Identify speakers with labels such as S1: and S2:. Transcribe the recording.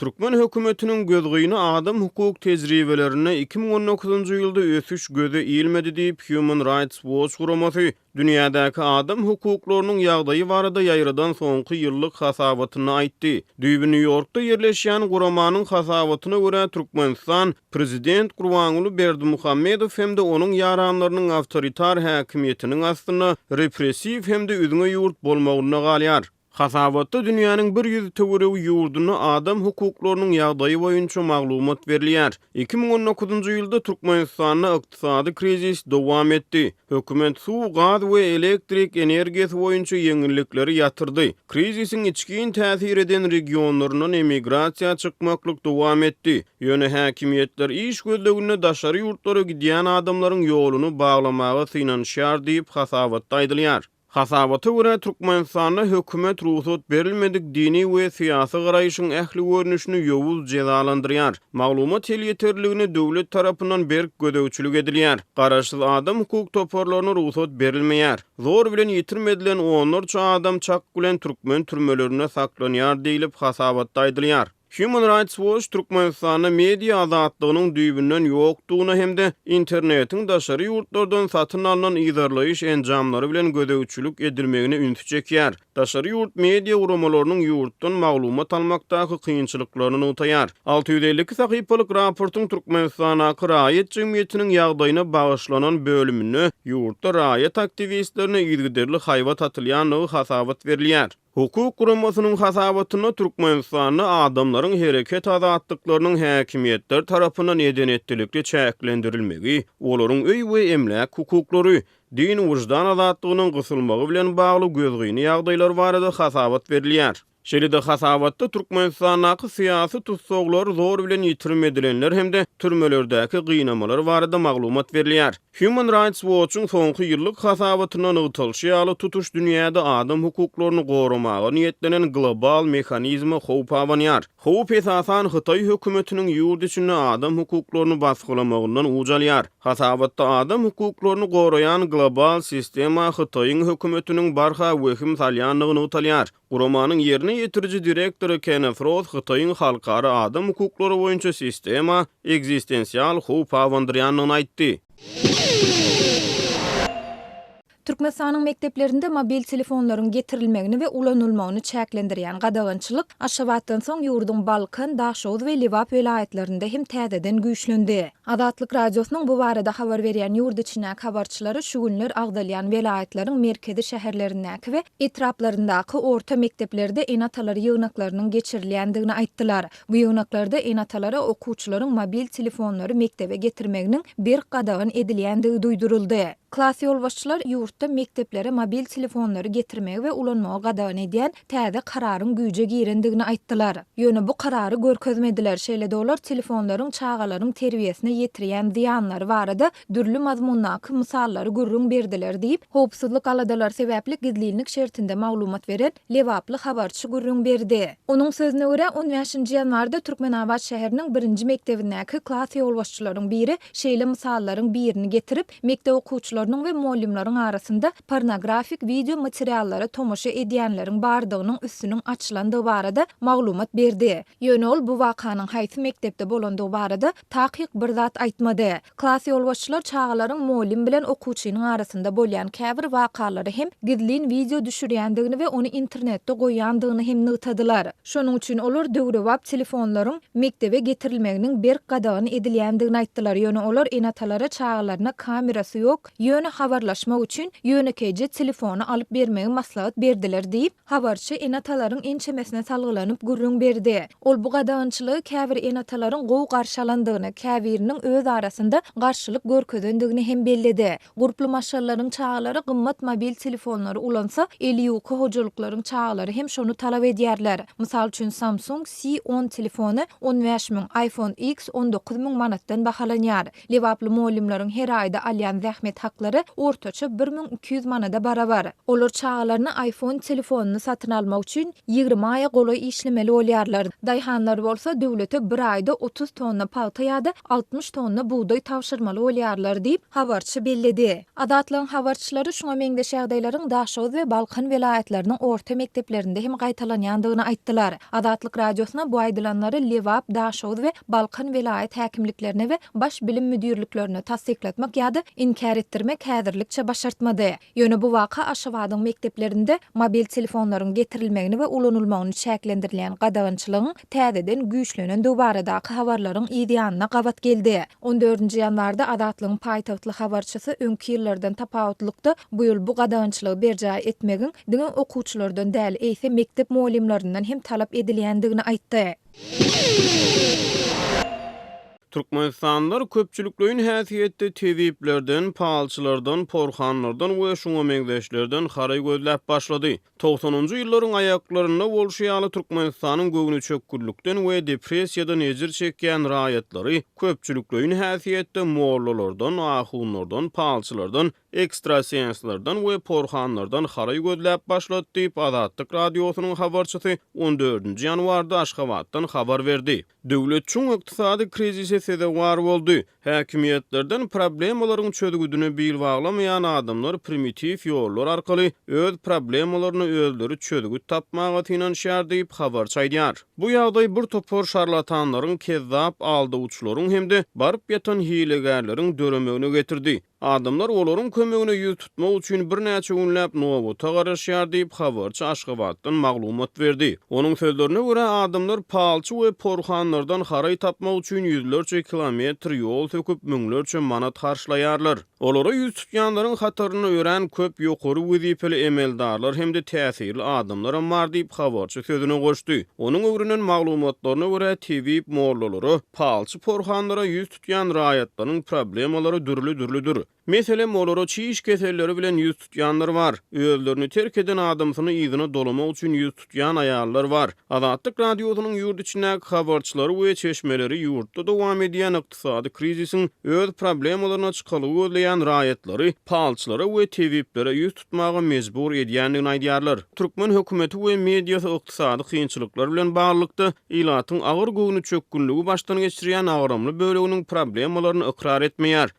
S1: Türkmen hökümetiniň gözgyny adam hukuk tejribelerine 2019-njy ýylda ösüş göze ilmedi diýip Human Rights Watch guramasy dünýädäki adam hukuklarynyň ýagdaýy barada ýaýradan soňky ýyllyk hasabatyny aýtdy. Düýbi New Yorkda ýerleşýän guramanyň hasabatyna görä Türkmenistan prezident Gurbanuly Berdimuhammedow hem de onuň ýaranlarynyň awtoritar häkimiýetiniň astyna repressiw hem de üzüňe ýurt bolmagyna galýar. Hasabatda dünýäniň 100 töweregi ýurduny adam hukuklarynyň ýagdaýy boýunça maglumat berilýär. 2019-njy ýylda Türkmenistanda ykdysady krizis dowam etdi. Hökümet suw, gaz we elektrik energiýasy boýunça ýeňillikleri ýatyrdy. Krizisiň içkin täsir eden regionlarynyň emigrasiýa çykmaklyk dowam etdi. Ýöne häkimiýetler iş gözlegine daşary ýurtlara gidýän adamlaryň ýoluny baglamagy synanşýar diýip hasabatda aýdylýar. Hasabata görä Türkmenistanda hökümet ruhsat berilmedik dini we syýasy garaýyşyň ähli görnüşini ýowuz cezalandyrýar. Maglumat ýeterligini döwlet tarapyndan berk gödäwçilik edilýär. Garaşsyz adam hukuk toparlaryna ruhsat berilmeýär. Zor bilen ýitirmedilen onlarça adam çak bilen türkmen türmelerine saklanýar diýilip hasabatda aýdylýar. Human Rights Watch Türkmenistana media azatlygynyň düýbünden ýokdugyna hem de internetiň daşary ýurtlardan satyn alynan ýazarlaýyş enjamlary bilen gödäwçilik edilmegine ünsü çekýär. Daşary ýurt media uramalarynyň ýurtdan maglumat almakdaky kynçylyklaryny utaýar. 652 sahypalyk raportyň Türkmenistana raýat jemgyýetiniň ýagdaýyna bagyşlanan bölümini ýurtda raýat aktivistlerine ýygyderli haýwat atylýanyny hasabat berilýär. Hukuk kuramasynyň hasabatyna Türkmenistanda adamlaryň hereket azatlyklarynyň häkimiýetler tarapyndan eden etdilikli çäklendirilmegi, olaryň öý we emlak hukuklary, din wujdan azatlygynyň gysylmagy bilen bagly gözgyny ýagdaýlar barada hasabat berilýär. Şeýle-de hasabatda Türkmenistanaky syýasy tutsaglar zor bilen ýitirmedilenler hem de türmelerdäki gynamalar barada maglumat berilýär. Human Rights Watch'un soňky ýyllyk hasabatyna ýaly ýaly tutuş dünýäde adam hukuklaryny goramaga niýetlenen global mehanizmy howp awanýar. Howp esasan Hytaý hökümetiniň ýurt içinde adam hukuklaryny basgylamagyny ujalýar. Hasabatda adam hukuklaryny goraýan global sistema Hytaýyň hökümetiniň barha wehim salýanlygyny utalýar. Guramanyň ýerine ýetiriji direktory Kenneth Roth Hytaýyň halkara adam hukuklary boýunça sistema egzistensiýal howp awandyrýanyny aýtdy.
S2: Türkmenistanyň mekdeplerinde mobil telefonlaryň getirilmegini we ulanylmagyny çäklendirýän gadagynçylyk Aşgabatdan soň ýurdun Balkan, Daşoz we Lewap vilayetlerinde hem täzeden güýçlendi. Azatlyk radiosynyň bu barada habar berýän ýurt içine habarçylary şu günler agdalýan vilayetleriň merkezi şäherlerindäki we etraplaryndaky orta mekdeplerde enatalary ýygnaklarynyň geçirilýändigini aýtdylar. Bu ýygnaklarda enatalary okuwçylaryň mobil telefonlary mektebe getirmeginiň bir gadagyn edilýändigi duýduruldy. Klas ýolbaşçylar ýurtda mekteplere mobil telefonlary getirmegi we ulanmagy gadagyn edýän täze kararyň güýje girendigini aýtdylar. Ýöne bu karary görkezmediler. Şeýle-de olar telefonlaryň çağalaryň terbiýesine ýetirýän ziýanlary barada dürli mazmundaky mysallary gurrun berdiler diýip howpsuzlyk aladalar sebäpli gizlilik şertinde maglumat beren Lewaply habarçy gurrun berdi. Onuň sözüne görä 15-nji ýanwarda Türkmenabad şäheriniň 1-nji mektebindäki klas ýolbaşçylaryň biri şeýle mysallaryň birini getirip mektep okuwçylarynyň we muallimlaryň arasynda pornografik video materiallary tomoşa edýänleriň bardygynyň üstüniň açylandygy barada maglumat berdi. Ýöne ol bu wakanyň haýsy mektepde bolandygy barada takyk bir zat aýtmady. Klas ýolbaşçylar çağalaryň muallim bilen okuwçynyň arasynda bolýan käbir wakalary hem gizlin video düşürýändigini we ony internetde goýandygyny hem nytadylar. Şonuň üçin olar döwrewap telefonlaryň mektebe getirilmeginiň bir gadagyn edilýändigini aýtdylar. Ýöne olar enatalary çağalaryna kamerasy ýok, ýöne habarlaşmak üçin ýönekeje telefonu alyp bermegi maslahat berdiler diýip habarçy enatalaryň ençemesine salgylanyp gurrun berdi. Ol bu gadagynçylygy käbir enatalaryň gowy garşalandygyny, käbiriniň öz arasynda garşylyk görkezendigini hem belledi. Gurply maşallaryň çağalary gymmat mobil telefonlary ulansa, elýuky hojalyklaryň çağalary hem şonu talap edýärler. Mysal üçin Samsung C10 telefonu 15.000, iPhone X 19.000 manatdan bahalanýar. Lewaply muallimlaryň her aýda alýan zähmet aldyklary ortaça 1200 manada barabar. Olar çağalaryny iPhone telefonunu satyn almak üçin 20 aya golay işlemeli bolýarlar. Daýhanlar bolsa döwlete bir aýda 30 tonna palta ýa-da 60 tonna buğday tawşyrmaly bolýarlar diýip habarçy belledi. Adatlyň habarçylary şoňa meňde şäherdeýleriň Daşow we Balkan vilayetleriniň orta mekdeplerinde hem gaýtalanýandygyny aýtdylar. Adatlyk radiosuna bu aýdylanlary Lewap, Daşow we Balkan vilayet häkimliklerine we baş bilim müdürlüklerine tasdikletmek ýa-da inkar etdirmek häzirlikçe başartmady. Ýöne bu waka Aşgabatyň mekdeplerinde mobil telefonlaryň getirilmegini we ulanylmagyny çäklendirilýän gadagynçylygyň täzeden güýçlenen dobaradaky habarlaryň ýa-da gabat geldi. 14-nji ýanwarda Adatlyň paýtagtly habarçysy öňki ýyllardan tapawutlykda bu ýyl bu gadagynçylygy berjä etmegiň diňe okuwçylardan däl eýse mektep muallimlerinden hem talap edilýändigini aýtdy.
S1: Türkmenistanlar köpçülüklerin häsiýetde tewiplerden, palçylardan, porhanlardan we şoňa meňzeşlerden haray gözläp başlady. 90-njy ýyllaryň aýaklaryna bolşýaly Türkmenistanyň göwüni çökkürlükden we depressiýadan ejir çekýän raýatlary köpçülüklerin häsiýetde mollalardan, ahunlardan, palçylardan, ekstrasenslardan we porhanlardan haray gözläp başlady diýip Azatlyk radiosynyň habarçysy 14-nji ýanwarda Aşgabatdan habar berdi. Döwlet çoň ykdysady krizise sede war boldy. Häkimiýetlerden problemalaryň çözgüdüne bil baglamayan adamlar primitiv ýollar arkaly öz problemalaryny özleri çözgüt tapmagy tinanşýar diýip habar çaýdýar. Bu ýagdaý bir topor şarlatanlaryň kezzap aldywçylaryň hemde baryp ýatan hilegärleriň döremegine getirdi. Adamlar olaryň kömegine ýüz tutmak üçin bir näçe günläp nowata garaşýar diýip habarçy Aşgabatdan maglumat berdi. Onuň sözlerine görä adamlar palçy we porhanlardan haray tapmak üçin ýüzlerçe kilometr ýol töküp müňlerçe manat harçlaýarlar. Olara ýüz tutýanlaryň hataryny ören köp ýokary wezipeli emeldarlar hemde täsirli adamlar bar diýip habarçy sözüne goşdy. Onuň öwrünen maglumatlaryna görä tewip mollalary palçy porhanlara ýüz tutýan raýatlaryň problemalary dürli-dürlidir. Mesele mollara çiş keselleri bilen ýüz tutýanlar bar. Özlerini terk eden adamsyny ýygyna dolamak üçin ýüz tutýan aýallar bar. Azatlyk radiosynyň ýurt içindäki habarçylary we çeşmeleri ýurtda dowam edýän ykdysady krizisiň öz problemalaryna çykaly gözleýän raýatlary, palçylary we tewiplere ýüz tutmagy mejbur edýändigini aýdýarlar. Türkmen hökümeti we mediýasy ykdysady kynçylyklar bilen baglykda ilatyň agyr göwüni çökkünligi başdan geçirýän agramly böleginiň problemalaryny ikrar etmeýär.